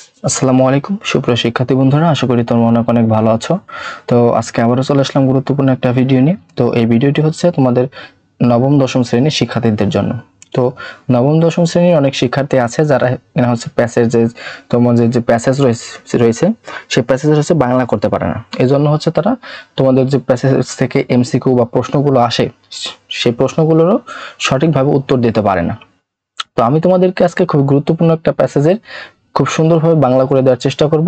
আসসালামু আলাইকুম সুপ্রিয় শিক্ষার্থী বন্ধুরা, আশা করি তোমরা অনেক অনেক ভালো আছো। তো আজকে আবারও চলে আসলাম গুরুত্বপূর্ণ একটা ভিডিও নিয়ে। তো এই ভিডিওটি হচ্ছে তোমাদের নবম দশম শ্রেণীর শিক্ষার্থীদের জন্য। তো নবম দশম শ্রেণীর অনেক শিক্ষার্থী আছে যারা হচ্ছে প্যাসেজে তোমাদের যে প্যাসেজ রয়েছে সেই প্যাসেজ হচ্ছে বাংলা করতে পারে না। এই জন্য হচ্ছে তারা তোমাদের যে প্যাসেজ থেকে এমসিকিউ বা প্রশ্নগুলো আসে সেই প্রশ্নগুলোরও সঠিকভাবে উত্তর দিতে পারে না। তো আমি তোমাদেরকে আজকে খুব গুরুত্বপূর্ণ একটা প্যাসেজের খুব সুন্দরভাবে বাংলা করে দেওয়ার চেষ্টা করব।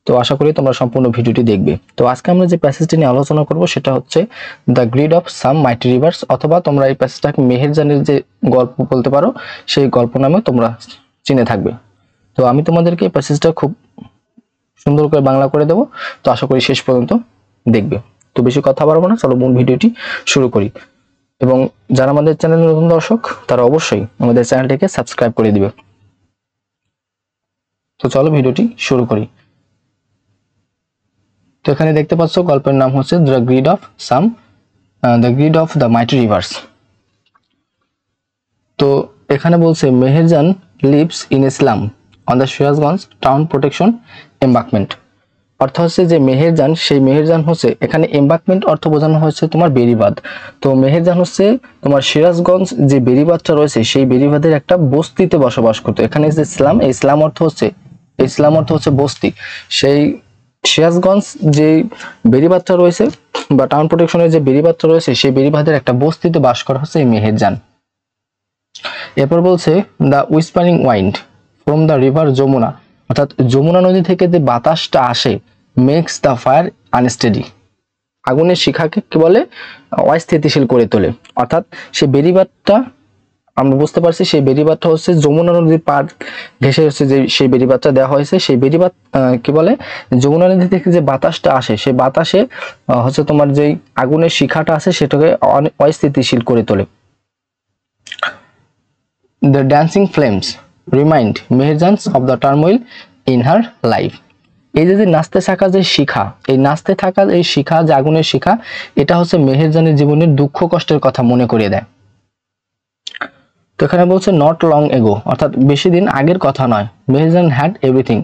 তো আশা করি তোমরা সম্পূর্ণ ভিডিওটি দেখবে। তো আজকে আমরা যে প্যাসেজটি নিয়ে আলোচনা করব সেটা হচ্ছে the greed of some মাইটি reverse, অথবা তোমরা এই প্যাসেজটাকে মেহেরজানের যে গল্প বলতে পারো সেই গল্প নামে তোমরা চিনে থাকবে। তো আমি তোমাদেরকে এই প্যাসেজটা খুব সুন্দর করে বাংলা করে দেব। তো আশা করি শেষ পর্যন্ত দেখবে। তো বেশি কথা বাড়াবো না, চলো মূল ভিডিওটি শুরু করি। এবং যারা আমাদের চ্যানেলের নতুন দর্শক তারা অবশ্যই আমাদের চ্যানেলটিকে সাবস্ক্রাইব করে দিবে। তো চলো ভিডিওটি শুরু করি। তো এখানে দেখতে পাচ্ছ গল্পের নাম হচ্ছে the greed of some, the greed of the mighty rivers. তো এখানে বলছে Meherjan lives in Islam on the Sirajganj town protection embankment. অর্থ হচ্ছে যে মেহেরজান, সেই মেহেরজান হচ্ছে এখানে এম্বাকমেন্ট অর্থ বোঝানো হচ্ছে তোমার বেড়িবাঁধ। তো মেহেরজান হচ্ছে তোমার সিরাজগঞ্জ যে বেড়িবাঁধটা রয়েছে সেই বেড়িবাঁধের একটা বস্তিতে বসবাস করতো। এখানে যে ইসলাম, ইসলাম অর্থ হচ্ছে বস্তি। সেই সিরাজগঞ্জ যে বেড়িবাঁধটা রয়েছে বা টাউন প্রোটেকশনের যে বেড়িবাঁধটা রয়েছে সেই বেড়িবাঁধের একটা বস্তিতে বাস করা হচ্ছে এই মেহেরজান। এরপর বলছে the whispering wind from the river Jamuna, অর্থাৎ যমুনা নদী থেকে যে বাতাসটা আসে মেক্স দ্য ফায়ার আনস্টেডি, আগুনের শিখাকে কি বলে অস্থিতিশীল করে তোলে। অর্থাৎ সেই বেড়িবাঁধটা আমরা বুঝতে পারছি, সেই বেড়িবাঁধটা হচ্ছে যমুনা নদীর পাড় ঘেঁষে হচ্ছে যে সেই বেড়িবাঁধটা দেওয়া হয়েছে। সেই বেড়িবাঁধ কি বলে যমুনা নদী থেকে যে বাতাসটা আসে সেই বাতাসে হচ্ছে তোমার যেই আগুনের শিখাটা আছে সেটাকে অস্থিতিশীল করে তোলে। The dancing flames remind Meherjans of the turmoil in her life. এই যে নাচতে থাকা যে শিখা, এই নাচতে থাকা এই শিখা যে আগুনের শিখা, এটা হচ্ছে মেহেরজানের জীবনের দুঃখ কষ্টের কথা মনে করিয়ে দেয়। তো এখানে বলছে নট লং এগো, অর্থাৎ বেশি দিন আগের কথা নয়। মেহেরজান হ্যাড এভরিথিং,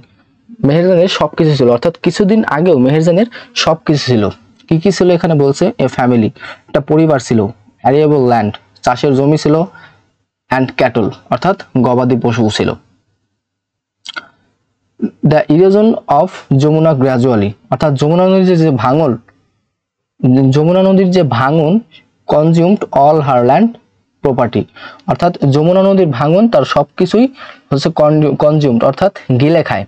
মেহেরজানের সবকিছু ছিল, অর্থাৎ কিছুদিন আগেও মেহেরজানের সবকিছু ছিল। কি কি ছিল এখানে বলছে এ ফ্যামিলি, একটা পরিবার ছিল, অ্যারিয়েবল ল্যান্ড, চাষের জমি ছিল, অ্যান্ড ক্যাটল অর্থাৎ গবাদি পশু ছিল। The erosion of Yamuna gradually, অর্থাৎ যমুনা নদীর যে ভাঙন consumed all her land property, অর্থাৎ যমুনা নদীর ভাঙন তার সবকিছুই হচ্ছে কনজিউমড অর্থাৎ গিলে খায়।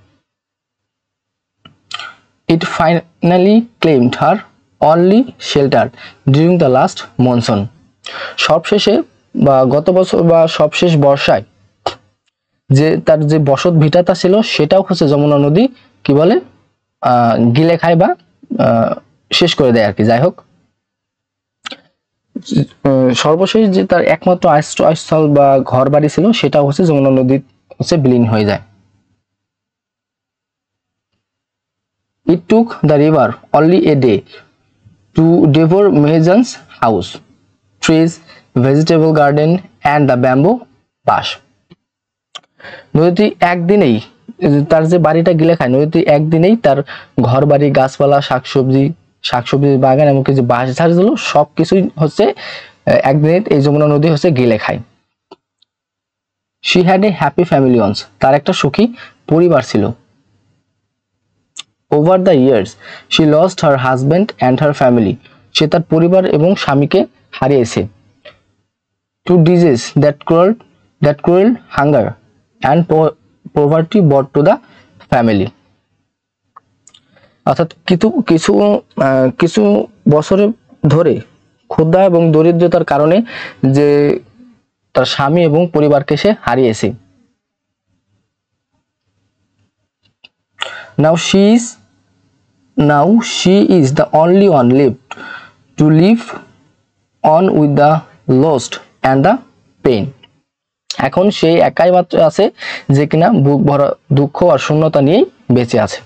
ইট finally claimed her only shelter during the last monsoon, সবশেষে বা গত বছর বা সবশেষ বর্ষায় যে তার যে বসত ভিটাটা ছিল সেটাও হচ্ছে যমুনা নদী কি বলে গিলে খায় বা শেষ করে দেয় আর কি। যাই হোক, সর্বশেষ যে তার একমাত্র আশ্রয়স্থল বা ঘর বাড়ি ছিল সেটাও হচ্ছে যমুনা নদী হচ্ছে বিলীন হয়ে যায়। It took the river only a day to devour Meherjan's house, trees, vegetable garden and the bamboo bush. নদীটি একদিনেই তার যে বাড়িটা গিলে খায়, নদীটি একদিনেই তার ঘর বাড়ি, গাছপালা, শাকসবজি বাগান, এমনকি যে বাঁশ ঝাড় গুলো সবকিছুই হচ্ছে একদিনে এই যমুনা নদী হচ্ছে গিলে খায়। She had a happy family once, তার একটা সুখী পরিবার ছিল। Over the years she lost her husband and her family, সে তার পরিবার এবং স্বামীকে হারিয়েছে। To disease that cruel hunger and poverty brought to the family, অর্থাৎ কিছু বছরে ধরে ক্ষুধা এবং দরিদ্রতার কারণে যে তার স্বামী এবং পরিবারকে সে হারিয়েছে। Now she is the only one left to live on with the lost and the pain. এখন সেই একাই মাত্র আছে যে কিনা বুক ভরা দুঃখ আর শূন্যতা নিয়েই বেঁচে আছে।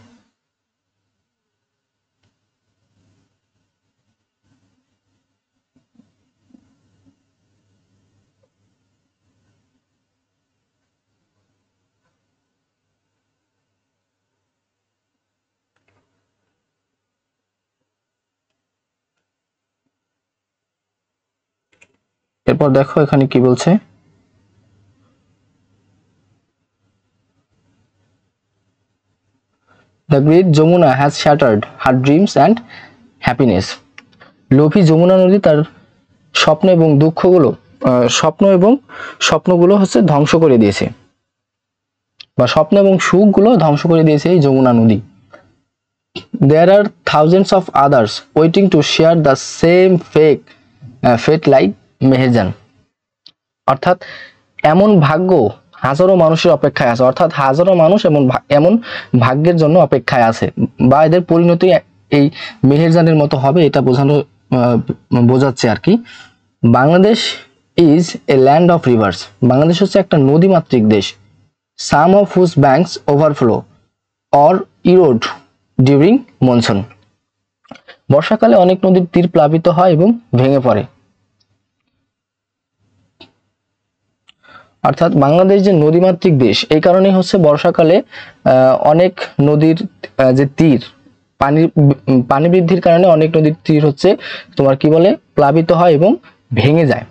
এরপর দেখো এখানে কি বলছে, the great Yamuna has shattered her dreams and happiness. লোভী যমুনা নদী তার স্বপ্ন এবং দুঃখগুলো স্বপ্নগুলো হচ্ছে ধ্বংস করে দিয়েছে, বা স্বপ্ন এবং সুখগুলো ধ্বংস করে দিয়েছে এই যমুনা নদী। There are thousands of others waiting to share the same fate like Meherjaan. অর্থাৎ এমন ভাগ্য হাজারো মানুষের অপেক্ষায় আছে, অর্থাৎ হাজারো মানুষ এমন ভাগ্যের জন্য অপেক্ষায় আছে, বা এদের পরিণতি এই মেহেরজানের মতো হবে, এটা বোঝাচ্ছে আর কি। Bangladesh is a land of rivers. Bangladesh হচ্ছে একটা নদীমাতৃক দেশ। Some of whose banks overflow or erode during monsoon. বর্ষাকালে অনেক নদীর তীর প্লাবিত হয় এবং ভেঙে পড়ে। অর্থাৎ বাংলাদেশ যে নদীমাতৃক দেশ, এই কারণেই হচ্ছে বর্ষাকালে অনেক নদীর যে তীর পানি বৃদ্ধির কারণে অনেক নদীর তীর হচ্ছে তোমার কি বলে প্লাবিত হয় এবং ভেঙে যায়।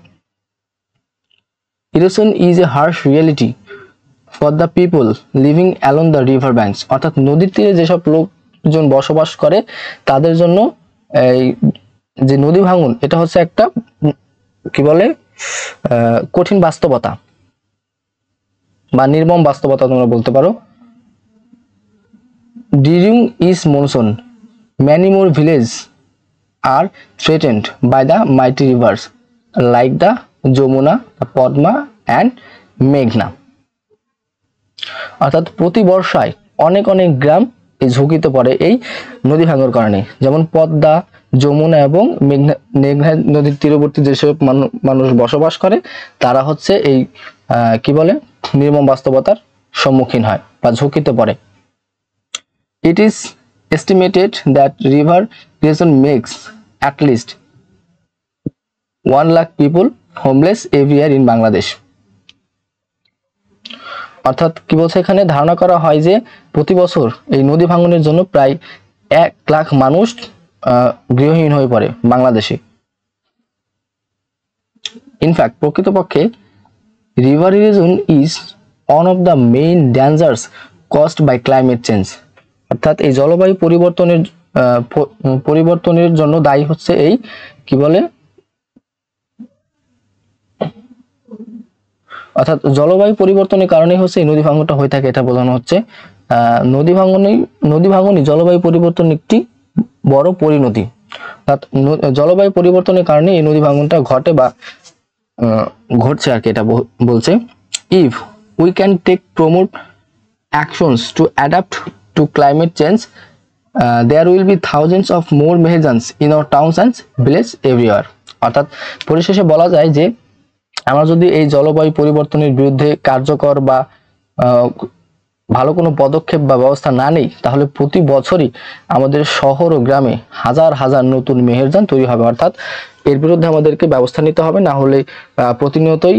Erosion is a harsh reality for the people living along the river banks. অর্থাৎ নদীর তীরে যেসব লোকজন বসবাস করে তাদের জন্য এই যে নদী ভাঙন, এটা হচ্ছে একটা কি বলে কঠিন বাস্তবতা বা নির্মম বাস্তবতা তোমরা বলতে পারো। During is monsoon many more villages are threatened by the mighty rivers like the Jamuna, Padma and Meghna. অর্থাৎ প্রতি বর্ষায় অনেক অনেক গ্রাম এই ঝুঁকিতে পড়ে এই নদী ভাঙনের কারণে, যেমন পদ্মা, যমুনা এবং মেঘনা নদীর তীরবর্তী যেসব মানুষ বসবাস করে তারা হচ্ছে এই কি বলে নির্মম বাস্তবতার সম্মুখীন হয় বা ঝুঁকিতে পড়ে। It is estimated that river erosion makes at least 1 lakh people homeless every year in Bangladesh. অর্থাৎ কি বলছে এখানে, ধারণা করা হয় যে প্রতি বছর এই নদী ভাঙনের জন্য প্রায় 1 লাখ মানুষ গৃহহীন হয়ে পড়ে বাংলাদেশে। ইনফ্যাক্ট প্রকৃতপক্ষে river erosion is one of the main dangers caused by climate change. অর্থাৎ এই জলবায়ু পরিবর্তনের জন্য দায়ী হচ্ছে এই কি বলে, অর্থাৎ জলবায়ু পরিবর্তনের কারণে হচ্ছে এই নদী ভাঙনটা হয়ে থাকে, এটা বোঝানো হচ্ছে। নদী ভাঙনই জলবায়ু পরিবর্তনের একটি বড় পরিণতি। অর্থাৎ জলবায়ু পরিবর্তনের কারণে এই নদী ভাঙনটা ঘটে বা ঘটছে আর কি, এটা বলছে। If we can take promote actions to adapt to climate change, there will be thousands of more Meherjans in our towns and villages everywhere. অর্থাৎ পরিশেষে বলা যায় যে আমরা যদি এই জলবায়ু পরিবর্তনের বিরুদ্ধে কার্যকর বা ভালো কোনো পদক্ষেপ বা ব্যবস্থা না নেই, তাহলে প্রতি বছরই আমাদের শহর ও গ্রামে হাজার হাজার নতুন মেহেরজান তৈরি হবে। অর্থাৎ এর বিরুদ্ধে আমাদেরকে ব্যবস্থা নিতে হবে, না হলে প্রতিনিয়তই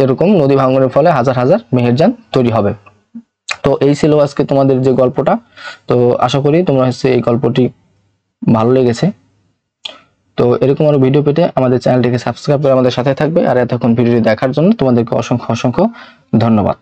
এরকম নদী ভাঙনের ফলে হাজার হাজার মেহেরজান তৈরি হবে। তো এই ছিল আজকে তোমাদের যে গল্পটা। তো আশা করি তোমরা হচ্ছে এই গল্পটি ভালো লেগেছে। তো এরকম আরো ভিডিও পেতে আমাদের চ্যানেলটিকে সাবস্ক্রাইব করে আমাদের সাথে থাকবে। আর এতক্ষণ ভিডিওটি দেখার জন্য তোমাদেরকে অসংখ্য অসংখ্য ধন্যবাদ।